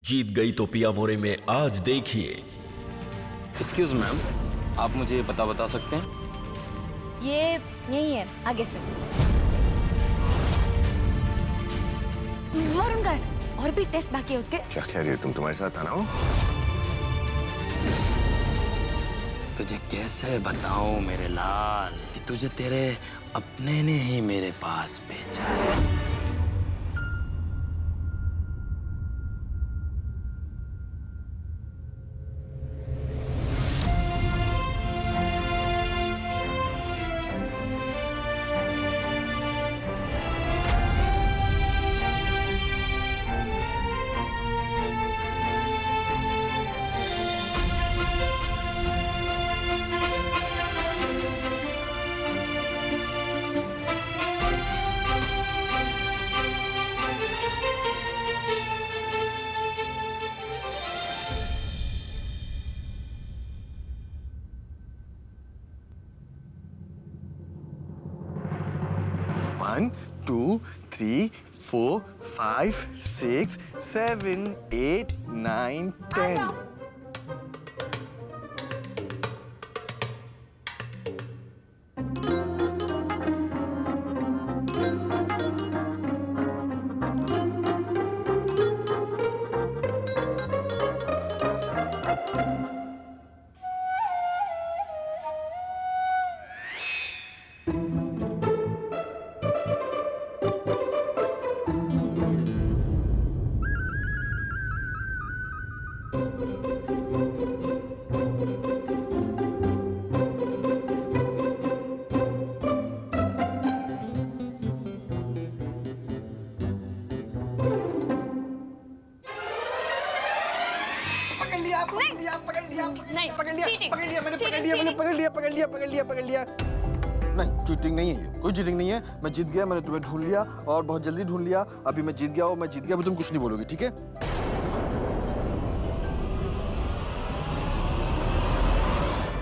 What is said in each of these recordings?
जीत गई तो पिया मोरे में आज देखिए। एक्सक्यूज मैम, आप मुझे बता सकते हैं? ये यही है, आगे से। वरुण का है, और भी टेस्ट बाकी है उसके। क्या कह रही हो तुम? तुम्हारे साथ आना हो? तुझे कैसे बताऊं मेरे लाल कि तुझे तेरे अपने ने ही मेरे पास भेजा है। One, two, three, four, five, six, seven, 8, 9, 10. पकड़ लिया। नहीं, चीटिंग नहीं है ये, कोई चीटिंग नहीं है। मैं जीत गया, मैंने तुम्हें ढूंढ लिया और बहुत जल्दी ढूंढ लिया। अभी मैं जीत गया, अभी तुम कुछ नहीं बोलोगे, ठीक है?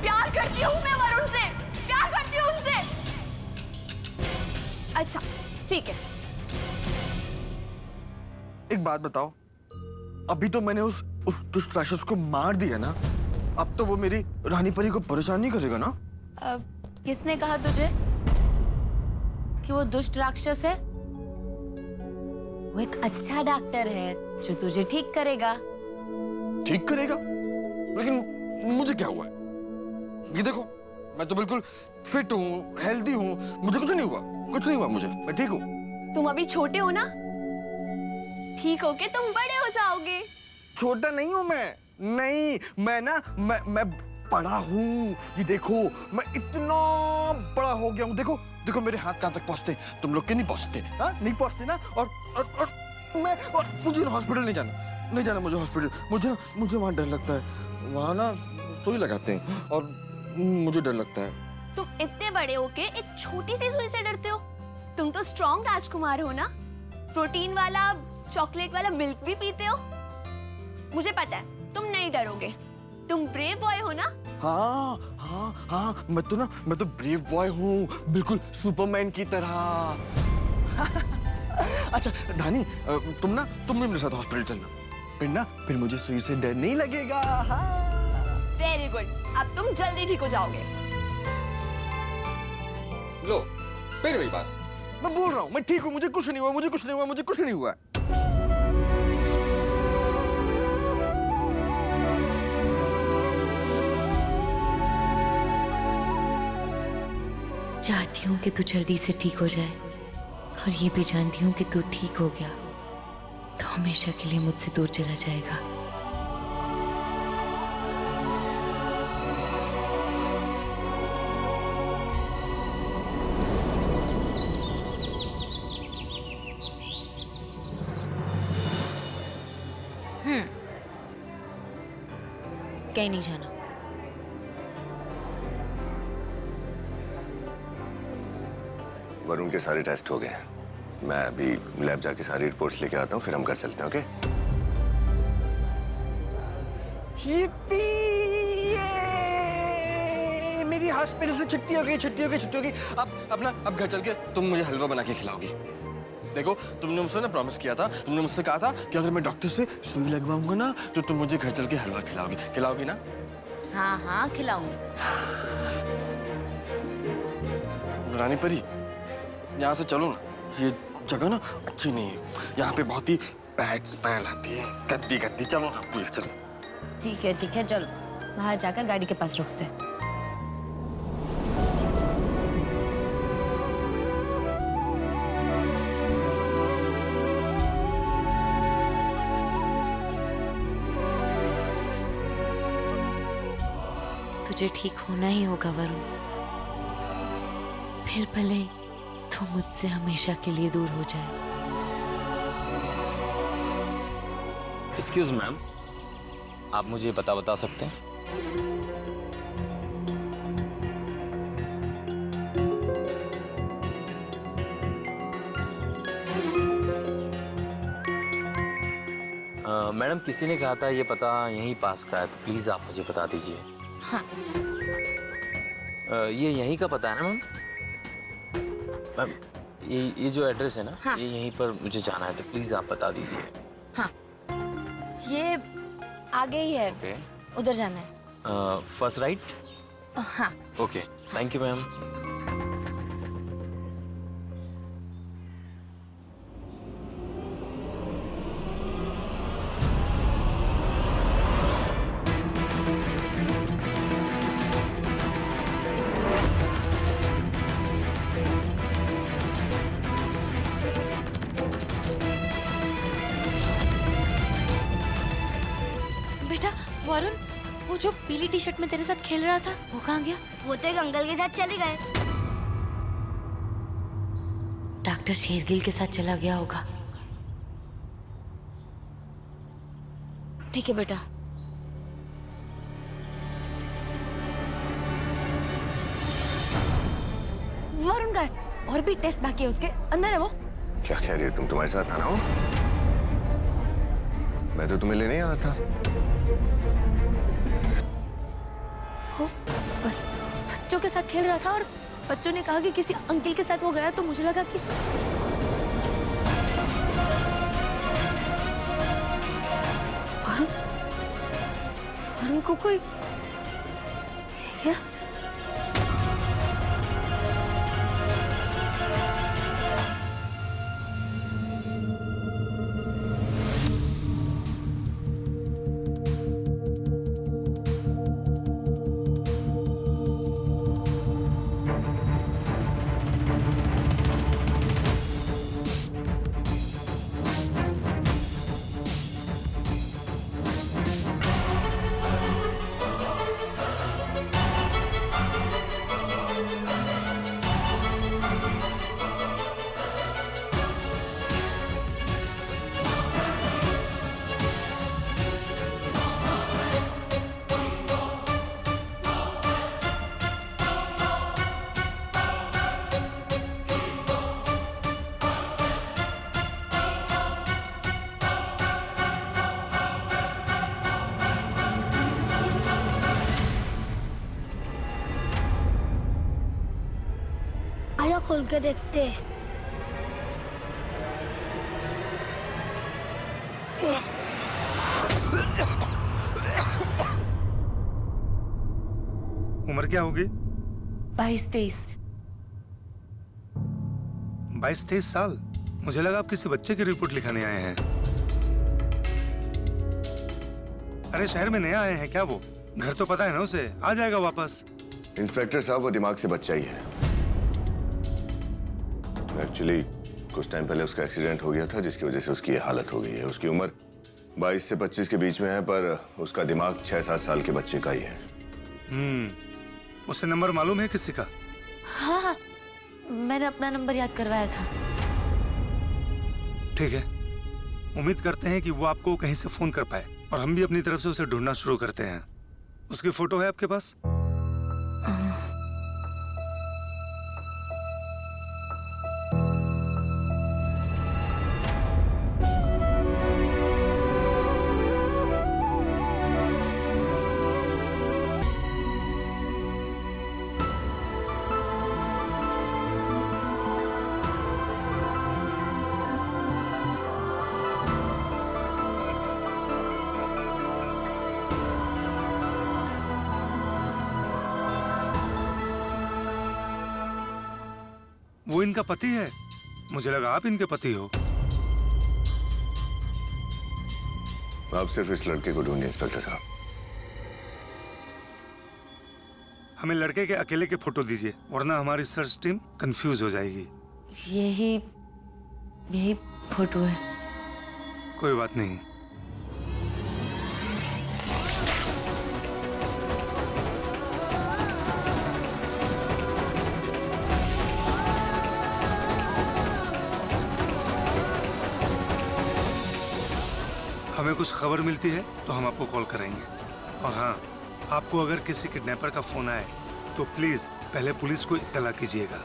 प्यार करती हूँ मैं वरुण से, प्यार करती हूँ उनसे। अच्छा ठीक है। एक बात बताओ, अभी तो मैंने उस दुष्ट राक्षस को मार दिया ना, अब तो वो मेरी रानी परी को परेशान नहीं करेगा ना? किसने कहा तुझे कि वो दुष्ट राक्षस है? वो एक अच्छा डॉक्टर है जो तुझे ठीक करेगा। ठीक करेगा? लेकिन मुझे क्या हुआ है? ये देखो, मैं तो बिल्कुल फिट हूँ, हेल्दी हूँ, मुझे कुछ नहीं हुआ मुझे, मैं ठीक हूँ। तुम अभी छोटे हो ना, ठीक होके तुम बड़े हो जाओगे। छोटा नहीं हूँ मैं मैं बड़ा हूँ। ये देखो, मैं इतना बड़ा हो गया हूँ। देखो मेरे हाथ कहाँ तक पहुँचते हैं, तुम लोग के नहीं पहुँचते। हाँ, नहीं पहुँचते ना। और मुझे हॉस्पिटल नहीं जाना मुझे हॉस्पिटल। मुझे वहाँ डर लगता है। वहाँ ना सुई लगाते हैं और मुझे डर लगता है। तुम इतने बड़े होके एक छोटी सी सुई से डरते हो? तुम तो स्ट्रॉन्ग राजकुमार हो ना, प्रोटीन वाला चॉकलेट वाला मिल्क भी पीते हो। मुझे पता है तुम नहीं डरोगे, तुम ब्रेव बॉय हो ना। हाँ, मैं तो ब्रेव बॉय हूँ, बिल्कुल सुपरमैन की तरह। अच्छा धानी, तुम भी मेरे साथ हॉस्पिटल चलना, फिर मुझे सुई से डर नहीं लगेगा। वेरी गुड, अब तुम जल्दी ठीक हो जाओगे। लो, फिर वही बात। मैं बोल रहा हूँ, मैं ठीक हूँ, मुझे कुछ नहीं हुआ। चाहती हूँ कि तू जल्दी से ठीक हो जाए, और ये भी जानती हूँ कि तू ठीक हो गया तो हमेशा के लिए मुझसे दूर चला जाएगा। कहीं नहीं जाना। वरुण के सारे टेस्ट हो गए हैं, मैं अभी लैब जाके सारी रिपोर्ट्स लेके आता हूँ, फिर हम घर चलते हैं। ओके? मेरी हॉस्पिटल से छुट्टी हो गई। अब घर चल के तुम मुझे हलवा बना के खिलाओगी। देखो तुमने मुझसे ना प्रॉमिस किया था, तुमने मुझसे कहा था कि अगर मैं डॉक्टर से सुई लगवाऊंगा ना तो तुम मुझे घर चल के हलवा खिलाओगी, खिलाओगी ना? हाँ हाँ खिलाऊंगी। रानी परी, यहाँ से चलो ना, ये जगह ना अच्छी नहीं है, यहाँ पे बहुत ही बैड स्मेल आती है, गंदी गंदी। चलो ना प्लीज, चलो। ठीक है चलो, बाहर जाकर गाड़ी के पास रुकते हैं। तुझे ठीक होना ही होगा वरुण, फिर भले तो मुझसे हमेशा के लिए दूर हो जाए। एक्सक्यूज मैम, आप मुझे बता सकते हैं? मैडम, किसी ने कहा था ये पता यहीं पास का है, तो प्लीज आप मुझे बता दीजिए। हाँ। ये यहीं का पता है ना मैम? मैम, ये जो एड्रेस है ना, हाँ। ये यहीं पर मुझे जाना है, तो प्लीज आप बता दीजिए। हाँ, ये आगे ही है, ओके। उधर जाना है। First right? हाँ। Okay, thank you ma'am. बेटा वरुण, वो जो पीली टी शर्ट में तेरे साथ खेल रहा था वो कहाँ गया? वो तो एक अंकल के साथ चले गए। डॉक्टर शेरगिल के साथ चला गया होगा। ठीक है बेटा। वरुण का है, और भी टेस्ट बाकी है उसके, अंदर है वो। क्या कह रही है तुम? तुम्हारे साथ था ना वो? मैं तो तुम्हें लेने आया था। वो बच्चों के साथ खेल रहा था और बच्चों ने कहा कि किसी अंकल के साथ वो गया, तो मुझे लगा कि वरुण, वरुण को कोई क्या? आया खोल के देखते। उम्र क्या होगी? 22-23। 22-23 साल? मुझे लगा आप किसी बच्चे की रिपोर्ट लिखाने आए हैं। अरे शहर में नया आए हैं क्या वो? घर तो पता है ना उसे, आ जाएगा वापस। इंस्पेक्टर साहब, वो दिमाग से बच्चा ही है। एक्चुअली कुछ टाइम पहले उसका एक्सीडेंट हो गया था, जिसकी वजह से उसकी ये हालत हो गई है। उसकी उम्र 22 से 25 के बीच में है, पर उसका दिमाग 6-7 साल के बच्चे का ही है। उसे नंबर मालूम है किसी का? हाँ हाँ, मैंने अपना नंबर याद करवाया था। ठीक है, उम्मीद करते हैं कि वो आपको कहीं से फोन कर पाए, और हम भी अपनी तरफ से उसे ढूंढना शुरू करते हैं। उसकी फोटो है आपके पास? वो इनका पति है। मुझे लगा आप इनके पति हो। आप सिर्फ इस लड़के को ढूंढिए इंस्पेक्टर साहब। हमें लड़के के अकेले के फोटो दीजिए, वरना हमारी सर्च टीम कंफ्यूज हो जाएगी। यही फोटो है। कोई बात नहीं। हमें कुछ खबर मिलती है तो हम आपको कॉल करेंगे। और हाँ, आपको अगर किसी किडनैपर का फोन आए तो प्लीज पहले पुलिस को इत्तला कीजिएगा।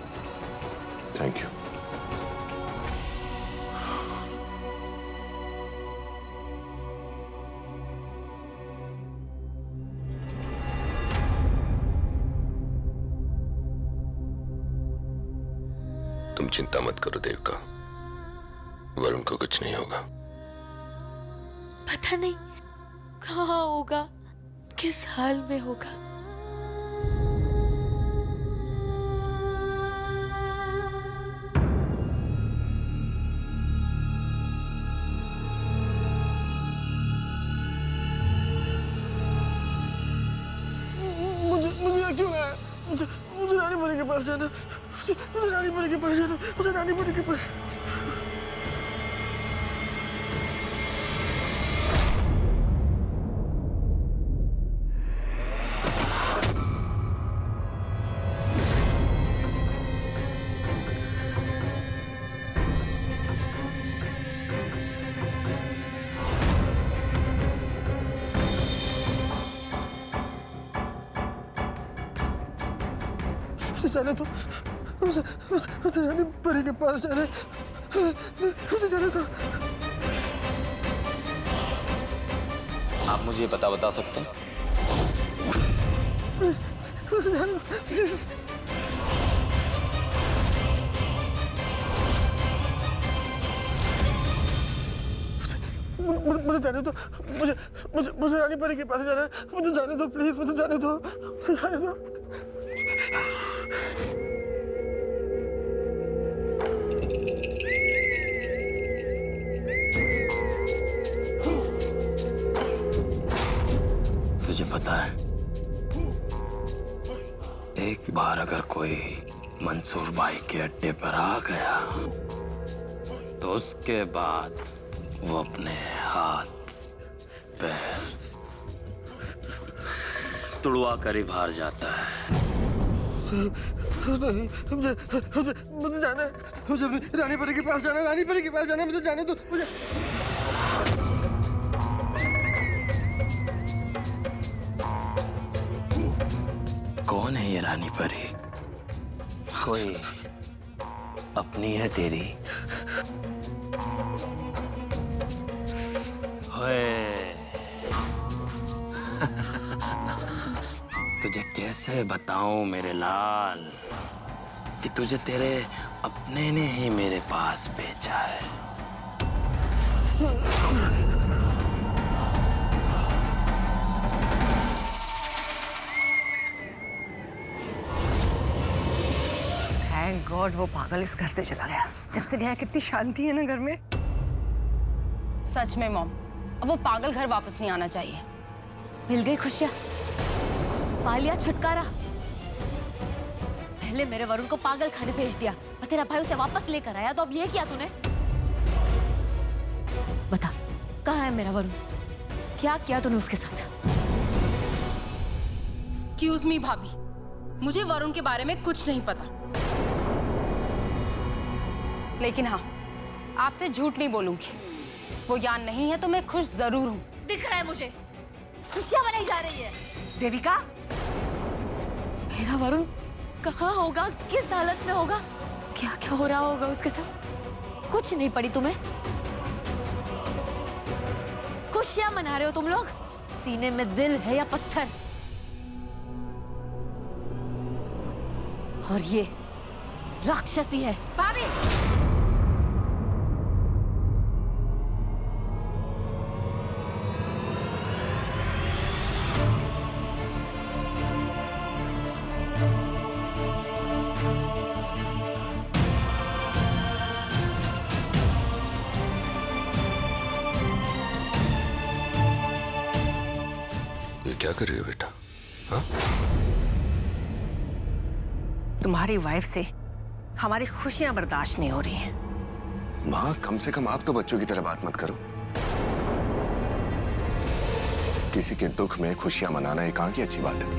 Thank you. तुम चिंता मत करो देविका, वरुण को कुछ नहीं होगा। पता नहीं कहाँ होगा, किस हाल में होगा। मुझे क्यों लाया? मुझे रानी परी के पास जाना। मुझे रानी परी के पास जाना। मुझे रानी परी के पास। जाने तो मुझे रानी परी के पास जाना है। मुझे जाने तो। आप मुझे बता सकते हैं? मुझे जाने दो। मुझे रानी परी के पास जाना है। मुझे जाने दो प्लीज। मुझे जाने दो। मुझे जाने दो। तुझे पता है, एक बार अगर कोई मंसूर भाई के अड्डे पर आ गया तो उसके बाद वो अपने हाथ पैर तुड़वा कर ही बाहर जाता है। मुझे जाना है। मुझे रानी परी के पास जाना है। रानी परी के पास जाना है। मुझे जाने दो। मुझे कौन है ये रानी परी? कोई अपनी है तेरी? तुझे कैसे बताऊं मेरे लाल कि तुझे तेरे अपने ने ही मेरे पास भेजा है। थैंक गॉड वो पागल इस घर से चला गया। जब से गया कितनी शांति है ना घर में। सच में मॉम, अब वो पागल घर वापस नहीं आना चाहिए। मिल गई खुशियाँ, पा लिया छुटकारा। पहले मेरे वरुण को पागल खाने भेज दिया और तेरा भाई उसे वापस लेकर आया, तो अब ये किया तूने? बता, कहाँ है मेरा वरुण? क्या किया तूने उसके साथ? एक्सक्यूज मी भाभी, मुझे वरुण के बारे में कुछ नहीं पता। लेकिन हाँ, आपसे झूठ नहीं बोलूंगी। वो यहाँ नहीं है तो मैं खुश जरूर हूँ। दिख रहा है मुझे, खुशियाँ मनाई जा रही है। देविका, मेरा वरुण कहाँ होगा, किस हालत में होगा, क्या क्या हो रहा होगा उसके साथ? कुछ नहीं पड़ी तुम्हें? खुशियाँ मना रहे हो तुम लोग? सीने में दिल है या पत्थर? और ये राक्षसी है। भाभी, क्या कर रही हो बेटा? हाँ? तुम्हारी वाइफ से हमारी खुशियां बर्दाश्त नहीं हो रही हैं। माँ, कम से कम आप तो बच्चों की तरह बात मत करो। किसी के दुख में खुशियां मनाना ये कहाँ की अच्छी बात है?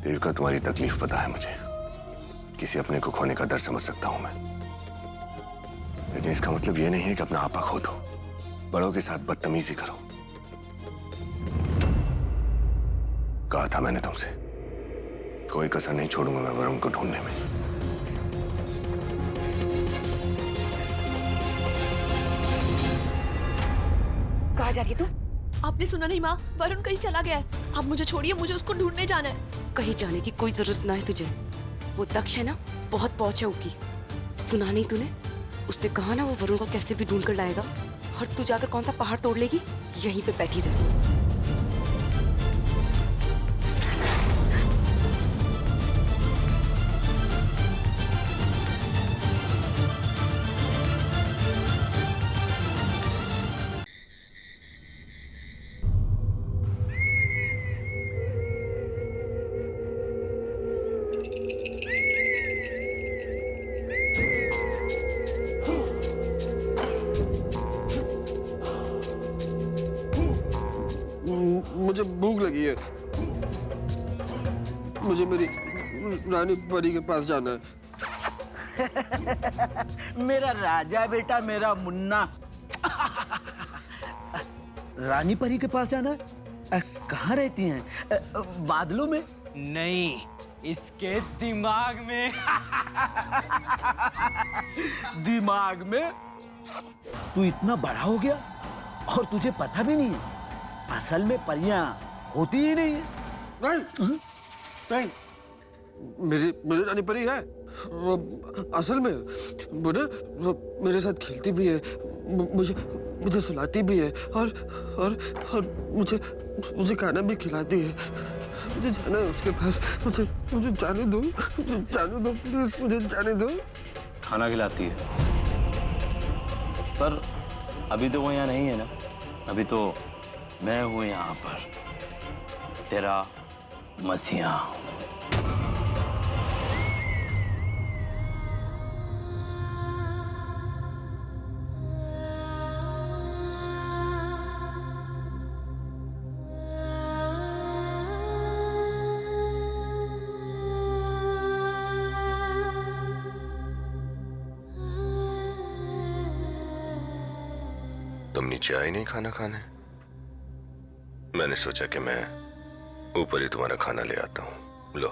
देविका, तुम्हारी तकलीफ पता है मुझे। किसी अपने को खोने का दर्द समझ सकता हूं मैं, लेकिन इसका मतलब ये नहीं है कि अपना आपा खो दो। बड़ों के साथ बदतमीजी करो। कहा था मैंने तुमसे, कोई कसर नहीं छोड़ूंगा मैं वरुण को ढूंढने में। कहाँ जा रही है तू? आपने सुना नहीं माँ, वरुण कहीं चला गया है। आप मुझे छोड़िए, मुझे उसको ढूंढने जाना है। कहीं जाने की कोई जरूरत ना है तुझे। वो दक्ष है ना, बहुत पहुंच है उसकी। सुना नहीं तूने? उसने कहा ना वो वरुण को कैसे भी ढूंढ कर लाएगा। और तू जाकर कौन सा पहाड़ तोड़ लेगी? यहीं पे बैठी रह। मुझे भूख लगी है। मुझे मेरी रानी परी के पास जाना है। मेरा राजा बेटा, मेरा मुन्ना। रानी परी के पास जाना है? कहाँ रहती हैं? बादलों में? नहीं, इसके दिमाग में। दिमाग में? तू इतना बड़ा हो गया और तुझे पता भी नहीं है। असल में परियां होती ही नहीं है। नहीं, नहीं, मेरी रानी परी है। वो असल में वो ना, वो मेरे साथ खेलती भी है, मुझे सुलाती भी है और मुझे खाना भी खिलाती है। मुझे जाना है उसके पास। मुझे जाने दो, प्लीज, मुझे जाने दो। खाना खिलाती है, पर अभी तो वो यहाँ नहीं है ना। अभी तो मैं हूँ यहाँ पर, तेरा मसीहा। तुम नीचे आई नहीं खाना खाने? मैंने सोचा कि मैं ऊपर ही तुम्हारा खाना ले आता हूं। लो।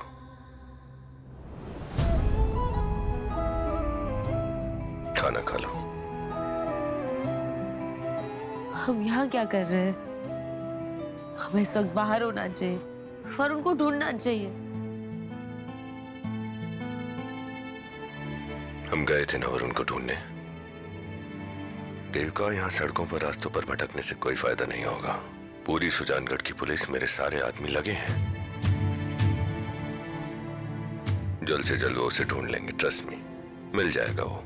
खाना खा लो। हम यहाँ क्या कर रहे हैं? हमें इस वक्त बाहर होना चाहिए, वरुण को ढूंढना चाहिए। हम गए थे ना वरुण को ढूंढने। देविका, यहाँ सड़कों पर, रास्तों पर भटकने से कोई फायदा नहीं होगा। पूरी सुजानगढ़ की पुलिस, मेरे सारे आदमी लगे हैं। जल्द से जल्द वो उसे ढूंढ लेंगे। ट्रस्ट मी, मिल जाएगा वो।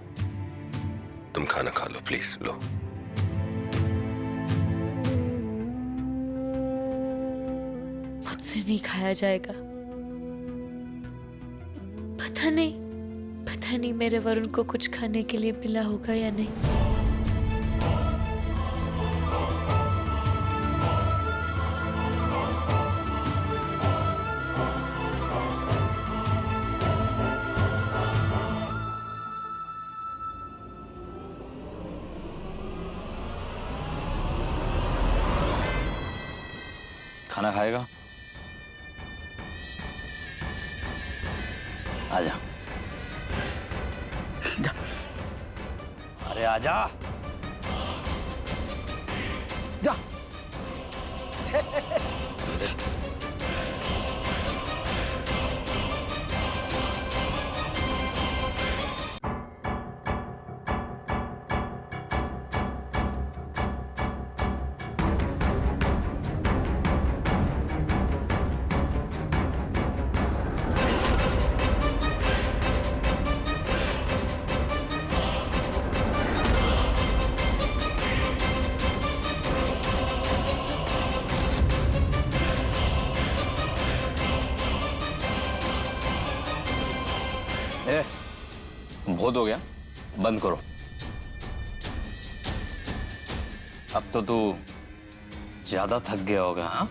तुम खाना खा लो प्लीज। लो। मुझसे नहीं खाया जाएगा। पता नहीं मेरे वरुण को कुछ खाने के लिए मिला होगा या नहीं। खाना खाएगा? आजा। अरे आजा। जा। ए, बहुत हो गया, बंद करो। अब तो तू ज्यादा थक गया होगा। हाँ,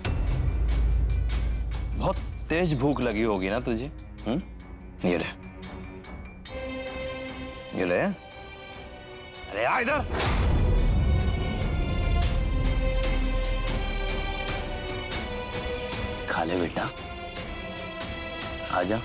बहुत तेज भूख लगी होगी ना तुझे। ये ले, ये ले। अरे आ इधर। खा ले बेटा, आजा।